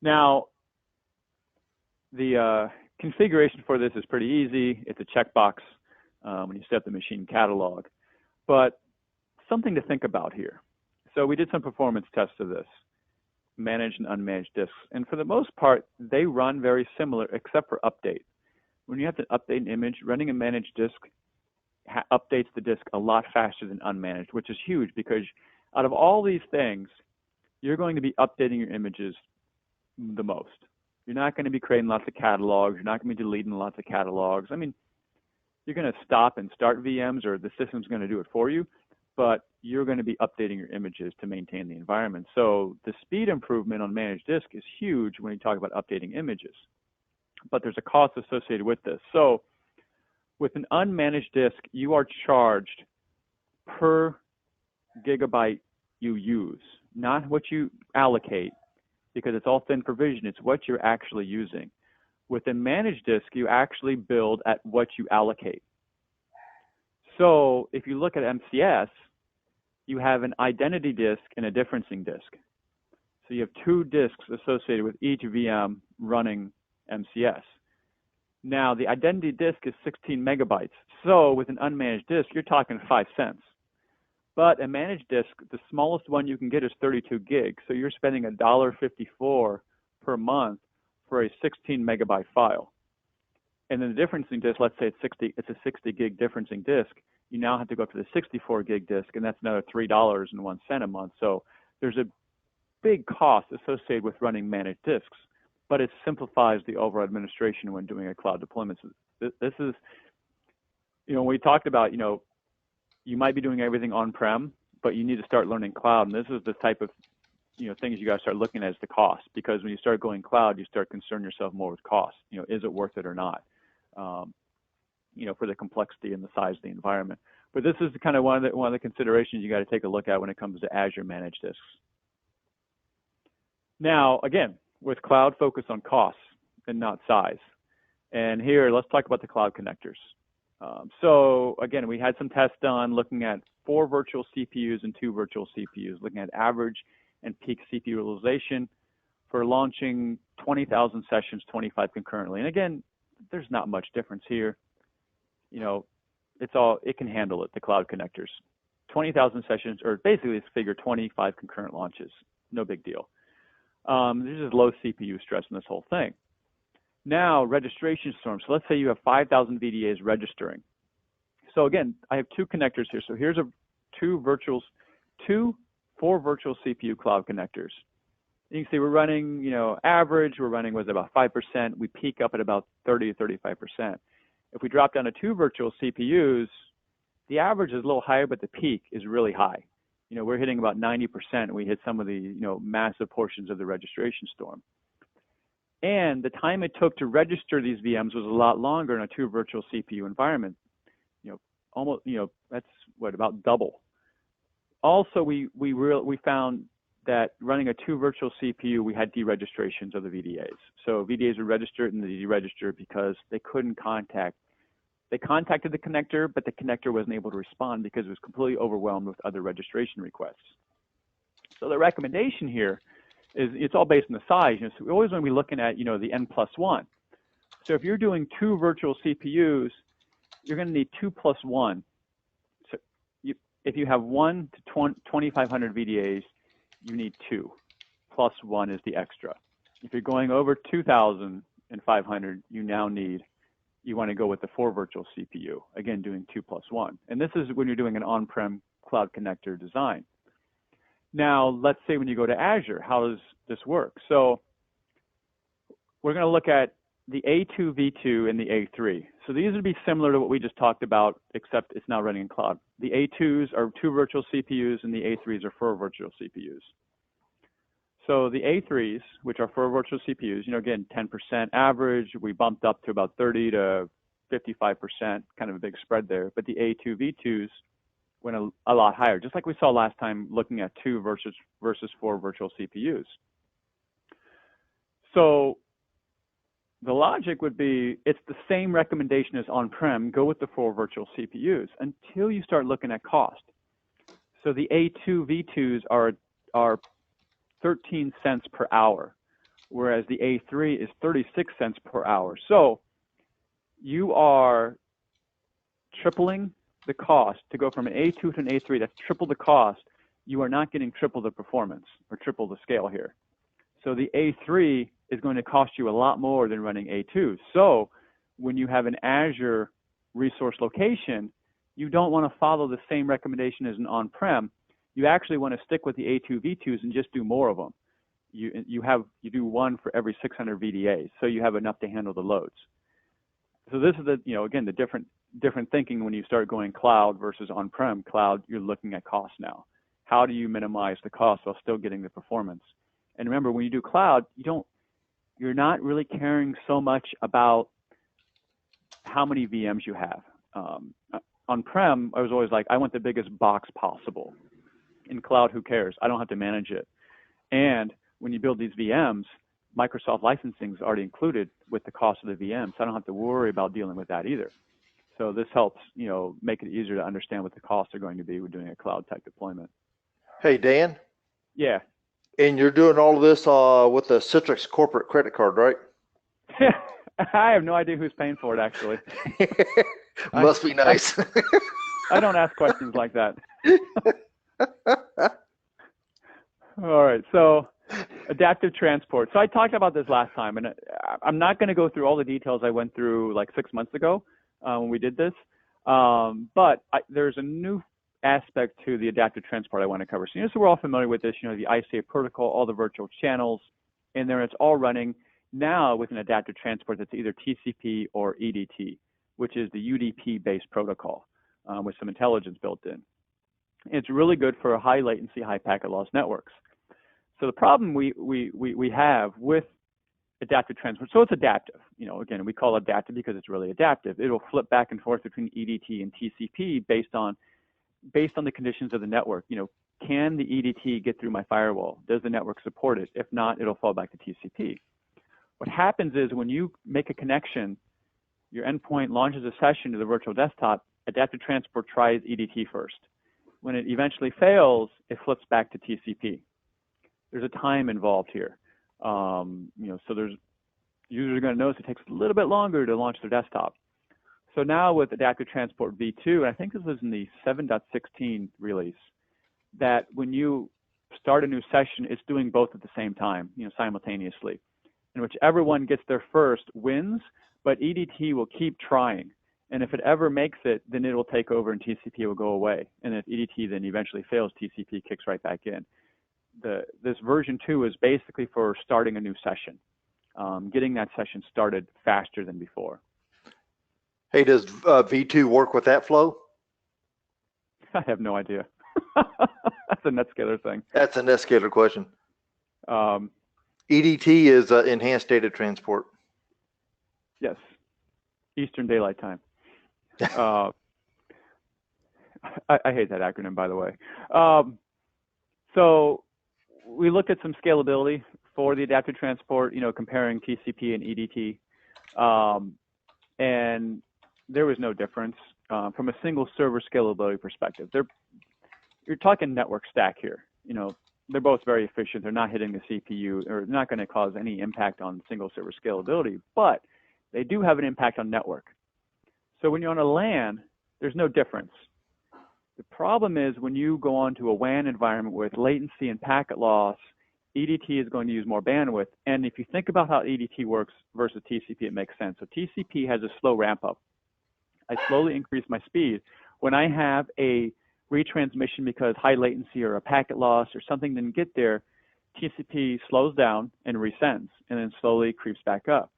Speaker 3: Now, the configuration for this is pretty easy. It's a checkbox when you set up the machine catalog. But something to think about here. So we did some performance tests of this, managed and unmanaged disks. And for the most part, they run very similar except for update. When you have to update an image, running a managed disk updates the disk a lot faster than unmanaged, which is huge because out of all these things, you're going to be updating your images the most. You're not going to be creating lots of catalogs. You're not going to be deleting lots of catalogs. I mean, you're going to stop and start VMs or the system's going to do it for you, but you're going to be updating your images to maintain the environment. So the speed improvement on managed disk is huge when you talk about updating images, but there's a cost associated with this. So with an unmanaged disk, you are charged per gigabyte you use, not what you allocate, because it's all thin provision. It's what you're actually using. With a managed disk, you actually build at what you allocate. So if you look at MCS, you have an identity disk and a differencing disk. So you have two disks associated with each VM running MCS. Now, the identity disk is 16 megabytes. So with an unmanaged disk, you're talking 5 cents. But a managed disk, the smallest one you can get is 32 gigs. So you're spending $1.54 per month for a 16 megabyte file. And then the differencing disk, let's say it's a 60 gig differencing disk. You now have to go up to the 64 gig disk, and that's another $3.01 a month. So there's a big cost associated with running managed disks. but it simplifies the overall administration when doing a cloud deployment. So this is, when we talked about, you might be doing everything on-prem, but you need to start learning cloud. And this is the type of, things you got to start looking at is the cost, because when you start going cloud, you start concerning yourself more with cost. Is it worth it or not? For the complexity and the size of the environment. But this is kind of one of the considerations you got to take a look at when it comes to Azure Managed Disks. Now, again, with cloud, focus on costs and not size. And here, let's talk about the cloud connectors. So again, we had some tests done looking at 4 virtual CPUs and 2 virtual CPUs, looking at average and peak CPU utilization for launching 20,000 sessions, 25 concurrently. And again, there's not much difference here. It can handle it, the cloud connectors. 20,000 sessions, or basically it's figure 25 concurrent launches, no big deal. There's just low CPU stress in this whole thing. Now, registration storms. So let's say you have 5,000 VDAs registering. So again, I have 2 connectors here. So here's 4 virtual CPU cloud connectors. You can see we're running, average, we're running was about 5%. We peak up at about 30 to 35%. If we drop down to 2 virtual CPUs, the average is a little higher, but the peak is really high. We're hitting about 90%. We hit some of the, massive portions of the registration storm. And the time it took to register these VMs was a lot longer in a 2 virtual CPU environment. Almost, that's what, about double. Also, we found that running a 2 virtual CPU, we had deregistrations of the VDAs. So VDAs were registered and they deregistered because they couldn't they contacted the connector, but the connector wasn't able to respond because it was completely overwhelmed with other registration requests. So the recommendation here is it's all based on the size. So we always want to be looking at, the N+1. So if you're doing 2 virtual CPUs, you're going to need 2 + 1. So if you have 1 to 2,500 VDAs, you need 2, plus 1 is the extra. If you're going over 2,500, you want to go with the 4 virtual CPU, again, doing 2 + 1. And this is when you're doing an on-prem cloud connector design. Now, let's say when you go to Azure, how does this work? So we're going to look at the A2, V2, and the A3. So these would be similar to what we just talked about, except it's now running in cloud. The A2s are 2 virtual CPUs, and the A3s are 4 virtual CPUs. So the A3s, which are 4 virtual CPUs, again, 10% average. We bumped up to about 30 to 55%, kind of a big spread there. But the A2, V2s went a lot higher, just like we saw last time looking at 2 versus 4 virtual CPUs. So the logic would be it's the same recommendation as on-prem, go with the 4 virtual CPUs until you start looking at cost. So the A2 V2s are 13 cents per hour, whereas the A3 is 36 cents per hour. So you are tripling the cost to go from an A2 to an A3. That's triple the cost. You are not getting triple the performance or triple the scale here. So the A3 is going to cost you a lot more than running A2. So when you have an Azure resource location, you don't want to follow the same recommendation as an on-prem. You actually want to stick with the A2 V2s and just do more of them. You do 1 for every 600 VDAs, so you have enough to handle the loads. So this is again, the different thinking when you start going cloud versus on-prem. Cloud, you're looking at cost now. How do you minimize the cost while still getting the performance? And remember, when you do cloud, you're not really caring so much about how many VMs you have. On-prem, I was always like, I want the biggest box possible. In cloud, who cares? I don't have to manage it. And when you build these VMs, Microsoft licensing is already included with the cost of the VM, so I don't have to worry about dealing with that either. So this helps, make it easier to understand what the costs are going to be when doing a cloud type deployment.
Speaker 2: Hey, Dan.
Speaker 3: Yeah.
Speaker 2: And you're doing all of this with the Citrix corporate credit card, right?
Speaker 3: I have no idea who's paying for it, actually.
Speaker 2: Must be nice.
Speaker 3: I don't ask questions like that. All right, so adaptive transport. So I talked about this last time, and I'm not going to go through all the details I went through like 6 months ago when we did this, but there's a new aspect to the adaptive transport I want to cover. So, so we're all familiar with this, the ISA protocol, all the virtual channels, and there it's all running Now with an adaptive transport that's either TCP or EDT, which is the UDP-based protocol with some intelligence built in. It's really good for high latency, high packet loss networks. So the problem we have with adaptive transport, so it's adaptive. You know, again, we call it adaptive because it's really adaptive. It'll flip back and forth between EDT and TCP based on the conditions of the network. You know, can the EDT get through my firewall? Does the network support it? If not, it'll fall back to TCP. What happens is when you make a connection, your endpoint launches a session to the virtual desktop, adaptive transport tries EDT first. When it eventually fails, it flips back to TCP. There's a time involved here. You know, so users are going to notice it takes a little bit longer to launch their desktop. So now with adaptive transport v2, and I think this was in the 7.16 release, that when you start a new session, it's doing both at the same time, you know, simultaneously. And whichever one gets there first wins, but EDT will keep trying. And if it ever makes it, then it will take over and TCP will go away. And if EDT then eventually fails, TCP kicks right back in. This version 2 is basically for starting a new session, getting that session started faster than before.
Speaker 2: Hey, does V2 work with that flow?
Speaker 3: I have no idea. That's a NetScaler thing.
Speaker 2: That's a NetScaler question. EDT is enhanced data transport.
Speaker 3: Yes, Eastern Daylight Time. I hate that acronym, by the way. So we looked at some scalability for the adaptive transport, you know, comparing TCP and EDT, and there was no difference from a single server scalability perspective. You're talking network stack here. You know, they're both very efficient. They're not hitting the CPU, or not going to cause any impact on single server scalability, but they do have an impact on network. So when you're on a LAN, there's no difference. The problem is when you go onto a WAN environment with latency and packet loss, EDT is going to use more bandwidth. And if you think about how EDT works versus TCP, it makes sense. So TCP has a slow ramp up. I slowly increase my speed. When I have a retransmission because high latency or a packet loss or something didn't get there, TCP slows down and resends and then slowly creeps back up.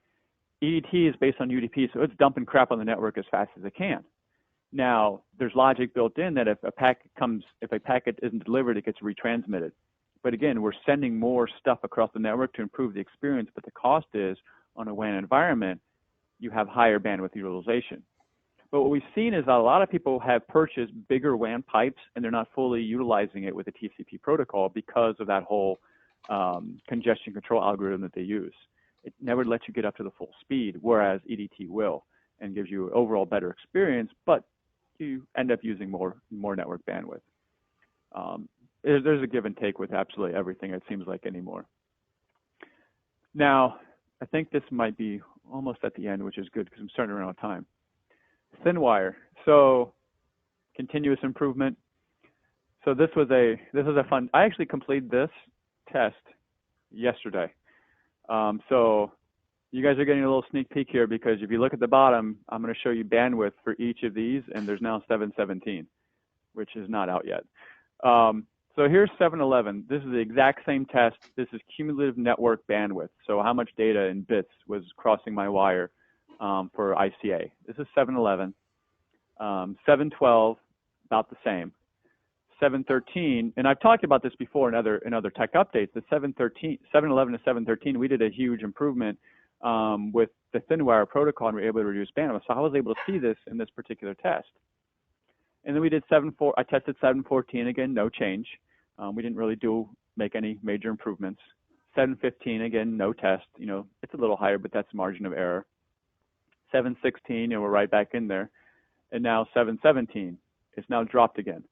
Speaker 3: EDT is based on UDP, so it's dumping crap on the network as fast as it can. Now, there's logic built in that if a packet isn't delivered, it gets retransmitted. But again, we're sending more stuff across the network to improve the experience, but the cost is, on a WAN environment, you have higher bandwidth utilization. But what we've seen is that a lot of people have purchased bigger WAN pipes, and they're not fully utilizing it with the TCP protocol because of that whole congestion control algorithm that they use. It never lets you get up to the full speed, whereas EDT will, and gives you an overall better experience, but you end up using more network bandwidth. There's a give and take with absolutely everything, it seems like, anymore. Now, I think this might be almost at the end, which is good because I'm starting to run out of time. ThinWire, so continuous improvement. So this was a fun, I actually completed this test yesterday. So you guys are getting a little sneak peek here because if you look at the bottom, I'm going to show you bandwidth for each of these, and there's now 717, which is not out yet. So here's 711. This is the exact same test. This is cumulative network bandwidth. So how much data in bits was crossing my wire for ICA. This is 711. 712, about the same. 713, and I've talked about this before in other tech updates. The 711 to 713, we did a huge improvement with the ThinWire protocol, and we were able to reduce bandwidth. So I was able to see this in this particular test. And then we did I tested 714 again, no change. We didn't really make any major improvements. 715 again, no test. You know, it's a little higher, but that's margin of error. 716, we're right back in there, and now 717, it's now dropped again.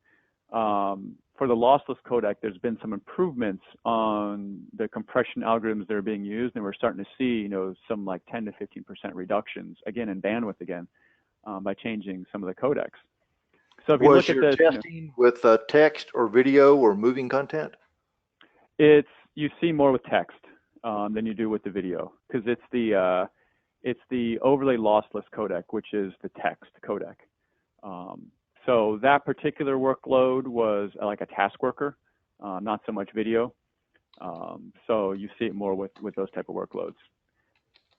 Speaker 3: For the lossless codec, there's been some improvements on the compression algorithms that are being used, and we're starting to see, some like 10 to 15% reductions again in bandwidth again by changing some of the codecs. So if you look at this,
Speaker 2: testing with text or video or moving content?
Speaker 3: You see more with text than you do with the video because it's the overlay lossless codec, which is the text codec. So that particular workload was like a task worker, not so much video. So you see it more with those type of workloads.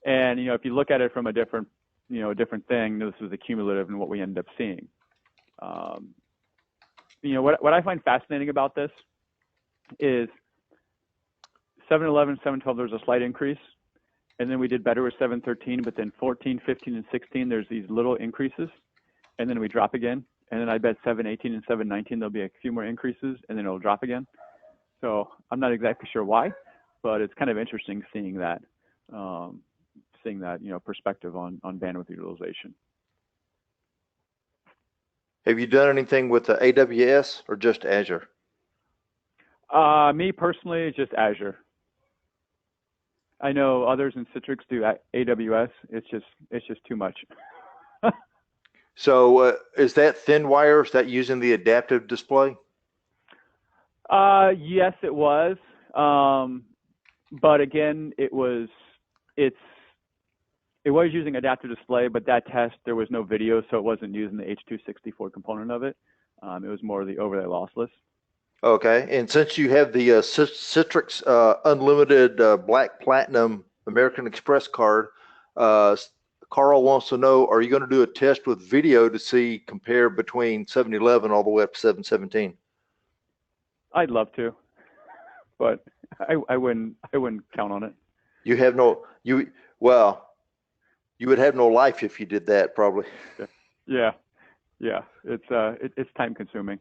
Speaker 3: And, if you look at it from a different, different thing, this is the cumulative and what we end up seeing. What I find fascinating about this is 7.11, 7.12, there's a slight increase. And then we did better with 7.13, but then 14, 15, and 16, there's these little increases. And then we drop again. And then I bet 7.18 and 7.19, there'll be a few more increases, and then it'll drop again. So I'm not exactly sure why, but it's kind of interesting seeing that, perspective on bandwidth utilization.
Speaker 2: Have you done anything with the AWS or just Azure?
Speaker 3: Me personally, just Azure. I know others in Citrix do AWS. It's just too much.
Speaker 2: So is that thin wire? Is that using the adaptive display?
Speaker 3: Yes, it was. But again, it was using adaptive display, but that test, there was no video, so it wasn't using the H.264 component of it. It was more of the overlay lossless.
Speaker 2: Okay, and since you have the Citrix Unlimited Black Platinum American Express card, Carl wants to know, are you going to do a test with video to see compare between 7.11 all the way up to 7.17?
Speaker 3: I'd love to, but I wouldn't count on it.
Speaker 2: You would have no life if you did that, probably.
Speaker 3: Yeah. It's time consuming.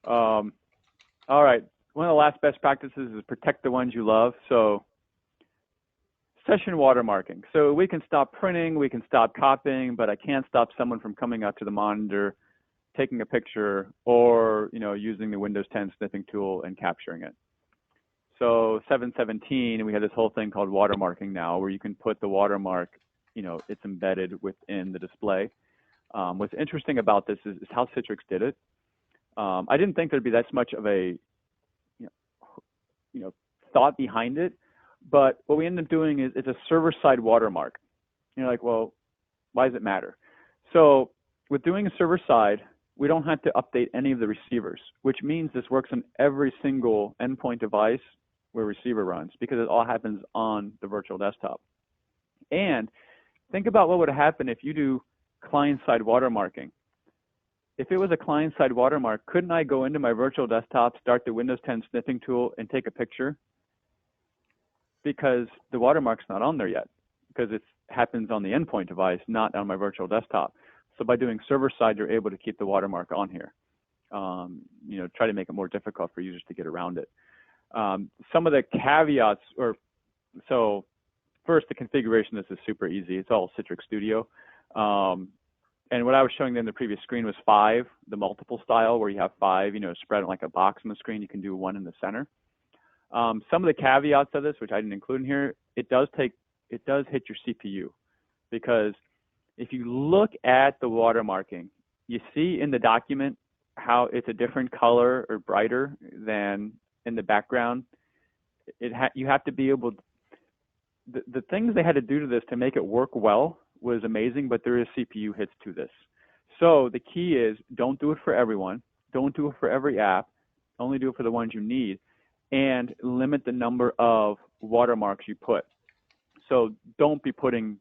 Speaker 3: All right, one of the last best practices is protect the ones you love. So session watermarking. So we can stop printing, we can stop copying, but I can't stop someone from coming up to the monitor, taking a picture, or using the Windows 10 sniffing tool and capturing it. So 7.17, we have this whole thing called watermarking now, where you can put the watermark, it's embedded within the display. What's interesting about this is how Citrix did it. I didn't think there'd be that much of a thought behind it, but what we end up doing is it's a server-side watermark. You're like, well, why does it matter? So with doing a server-side, we don't have to update any of the receivers, which means this works on every single endpoint device where receiver runs, because it all happens on the virtual desktop. And think about what would happen if you do client-side watermarking. If it was a client-side watermark, couldn't I go into my virtual desktop, start the Windows 10 sniffing tool, and take a picture? Because the watermark's not on there yet, because it happens on the endpoint device, not on my virtual desktop. So by doing server-side, you're able to keep the watermark on here. Try to make it more difficult for users to get around it. Some of the caveats, so first, the configuration of this is super easy. It's all Citrix Studio. And what I was showing them in the previous screen was 5, the multiple style, where you have 5, spread like a box on the screen. You can do 1 in the center. Some of the caveats of this, which I didn't include in here, it does hit your CPU, because if you look at the watermarking, you see in the document how it's a different color or brighter than in the background. You have to be able to, the things they had to do to this to make it work well was amazing, but there is CPU hits to this. So the key is, don't do it for everyone. Don't do it for every app. Only do it for the ones you need, and limit the number of watermarks you put. So don't be putting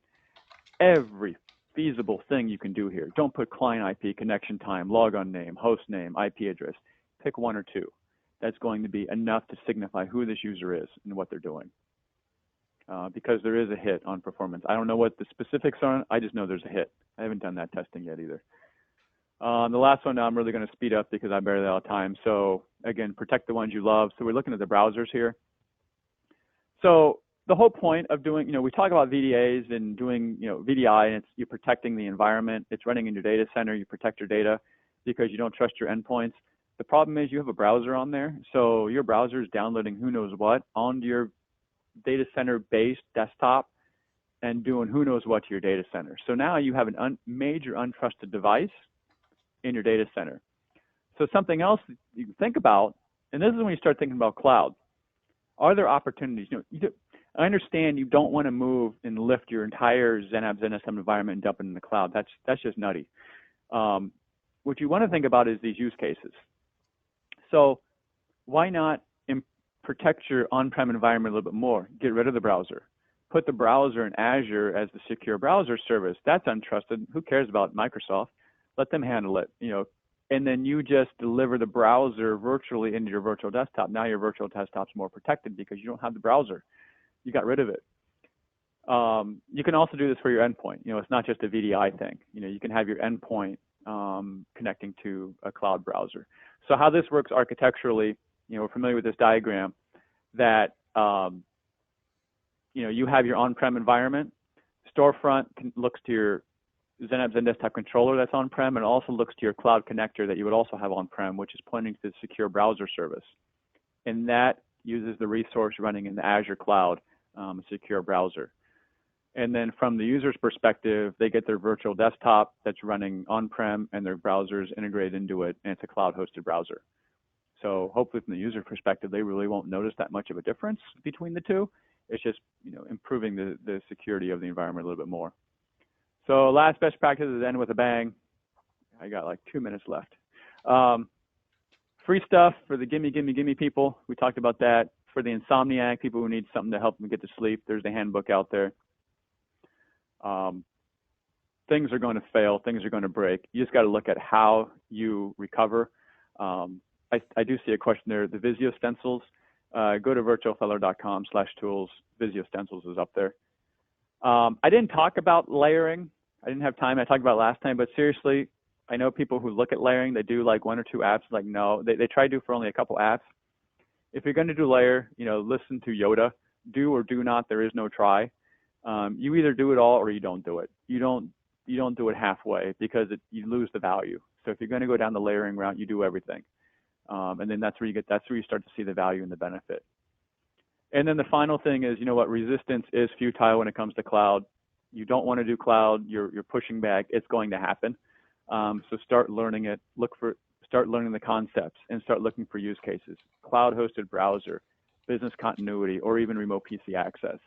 Speaker 3: every feasible thing you can do here. Don't put client IP, connection time, logon name, host name, IP address. Pick 1 or 2. That's going to be enough to signify who this user is and what they're doing. Because there is a hit on performance. I don't know what the specifics are. I just know there's a hit. I haven't done that testing yet either. The last one now I'm really going to speed up because I'm barely out of time. So again, protect the ones you love. So we're looking at the browsers here. So the whole point of doing, we talk about VDAs and doing, VDI, and you're protecting the environment. It's running in your data center. You protect your data because you don't trust your endpoints. The problem is you have a browser on there. So your browser is downloading who knows what onto your data center based desktop and doing who knows what to your data center. So now you have a major untrusted device in your data center. So something else you can think about, and this is when you start thinking about cloud. Are there opportunities? I understand you don't want to move and lift your entire XenApp XenDesktop environment and dump it in the cloud. That's just nutty. What you want to think about is these use cases. So why not protect your on-prem environment a little bit more? Get rid of the browser. put the browser in Azure as the secure browser service. That's untrusted. Who cares about Microsoft? Let them handle it, you know. And then you just deliver the browser virtually into your virtual desktop. Now your virtual desktop's more protected because you don't have the browser. You got rid of it. You can also do this for your endpoint. You know, it's not just a VDI thing. You know, you can have your endpoint connecting to a cloud browser. So how this works architecturally, you know, we're familiar with this diagram that, you know, you have your on-prem environment. Storefront looks to your XenApp XenDesktop controller that's on-prem, and also looks to your cloud connector that you would also have on-prem, which is pointing to the secure browser service. And that uses the resource running in the Azure cloud, secure browser. And then from the user's perspective, they get their virtual desktop that's running on-prem and their browsers integrated into it, and it's a cloud-hosted browser. So hopefully from the user perspective, they really won't notice that much of a difference between the two. It's just, you know, improving the security of the environment a little bit more. So last best practices end with a bang. I got like 2 minutes left. Free stuff for the gimme people. We talked about that. For the insomniac, people who need something to help them get to sleep, there's the handbook out there. Things are going to fail. Things are going to break. You just got to look at how you recover. I do see a question there. The Visio stencils. Go to virtualfellow.com/tools. Visio stencils is up there. I didn't talk about layering. I didn't have time. I talked about it last time, but seriously, I know people who look at layering, they do like 1 or 2 apps. Like, no, they try to do for only a couple apps. If you're going to do layer, you know, listen to Yoda. Do or do not. There is no try. You either do it all or you don't do it. You don't do it halfway because you lose the value. So if you're going to go down the layering route, you do everything, and then that's where you start to see the value and the benefit. And then the final thing is, you know what, resistance is futile when it comes to cloud. You don't want to do cloud. You're pushing back. It's going to happen. So start learning it. Start learning the concepts and start looking for use cases. Cloud-hosted browser, business continuity, or even remote PC access.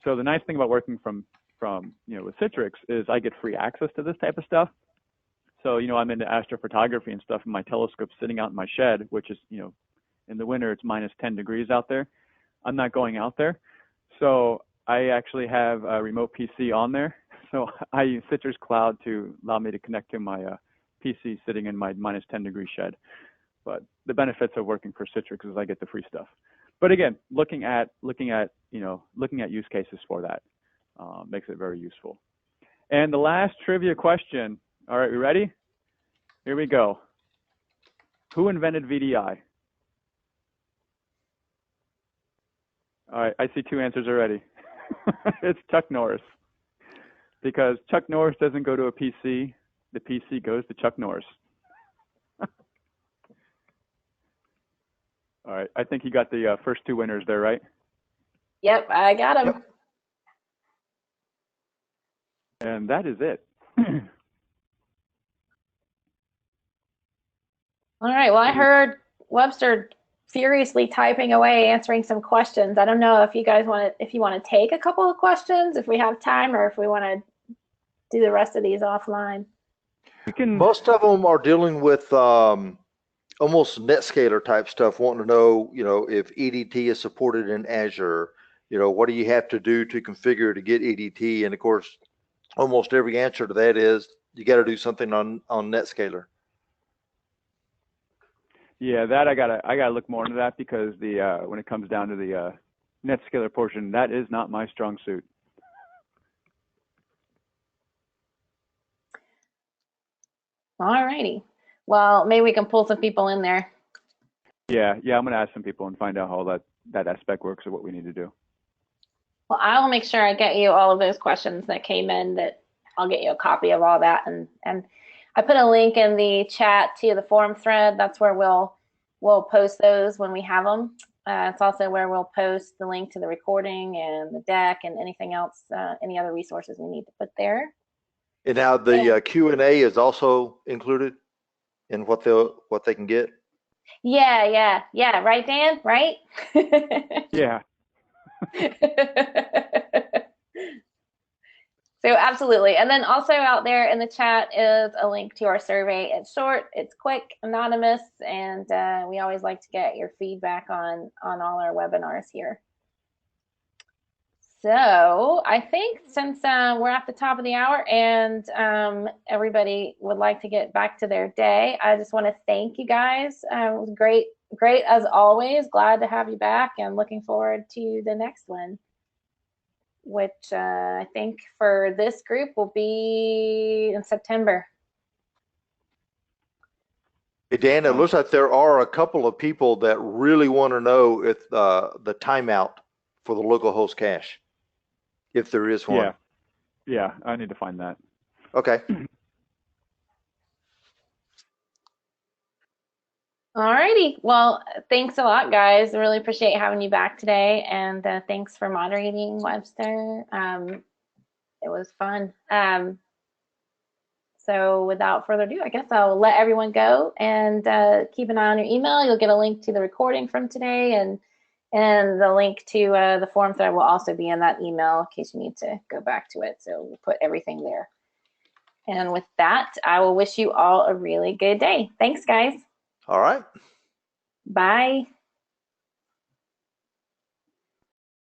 Speaker 3: So the nice thing about working from you know, with Citrix is I get free access to this type of stuff. So, you know, I'm into astrophotography and stuff, and my telescope's sitting out in my shed, which is, you know, in the winter it's -10 degrees out there. I'm not going out there. So I actually have a remote PC on there. So I use Citrix Cloud to allow me to connect to my PC sitting in my -10 degree shed. But the benefits of working for Citrix is I get the free stuff. But again, looking at use cases for that makes it very useful. And the last trivia question. All right, we ready? Here we go. Who invented VDI? All right, I see 2 answers already. It's Chuck Norris. Because Chuck Norris doesn't go to a PC, the PC goes to Chuck Norris. All right, I think you got the first 2 winners there, right?
Speaker 1: Yep, I got them. Yep.
Speaker 3: And that is it.
Speaker 1: All right, well, I heard Webster furiously typing away, answering some questions. I don't know if you guys want to take a couple of questions, if we have time, or if we want to do the rest of these offline.
Speaker 2: Most of them are dealing with almost NetScaler type stuff, wanting to know, you know, if EDT is supported in Azure, you know, what do you have to do to configure to get EDT? And of course, almost every answer to that is you got to do something on NetScaler.
Speaker 3: Yeah, that I gotta look more into that, because the when it comes down to the NetScaler portion, that is not my strong suit.
Speaker 1: All righty. Well, maybe we can pull some people in there.
Speaker 3: Yeah, I'm gonna ask some people and find out how that aspect works or what we need to do.
Speaker 1: Well, I will make sure I get you all of those questions that came in. That I'll get you a copy of all that, and I put a link in the chat to the forum thread. That's where we'll post those when we have them. It's also where we'll post the link to the recording and the deck and anything else, any other resources we need to put there.
Speaker 2: And now the Q&A is also included in what they can get.
Speaker 1: Yeah. Right, Dan? Right?
Speaker 3: Yeah.
Speaker 1: So absolutely. And then also out there in the chat is a link to our survey. It's short, it's quick, anonymous, and we always like to get your feedback on all our webinars here. So I think since we're at the top of the hour and everybody would like to get back to their day, I just want to thank you guys. It was great as always. Glad to have you back and looking forward to the next one, which I think for this group will be in September.
Speaker 2: Hey, Dan, it looks like there are a couple of people that really want to know if the timeout for the local host cache, if there is one.
Speaker 3: Yeah, I need to find that.
Speaker 2: Okay.
Speaker 1: All righty. Well, thanks a lot, guys. I really appreciate having you back today. And thanks for moderating, Webster. It was fun. So without further ado, I guess I'll let everyone go and keep an eye on your email. You'll get a link to the recording from today and the link to the form thread will also be in that email in case you need to go back to it. So we'll put everything there. And with that, I will wish you all a really good day. Thanks, guys.
Speaker 2: All right.
Speaker 1: Bye.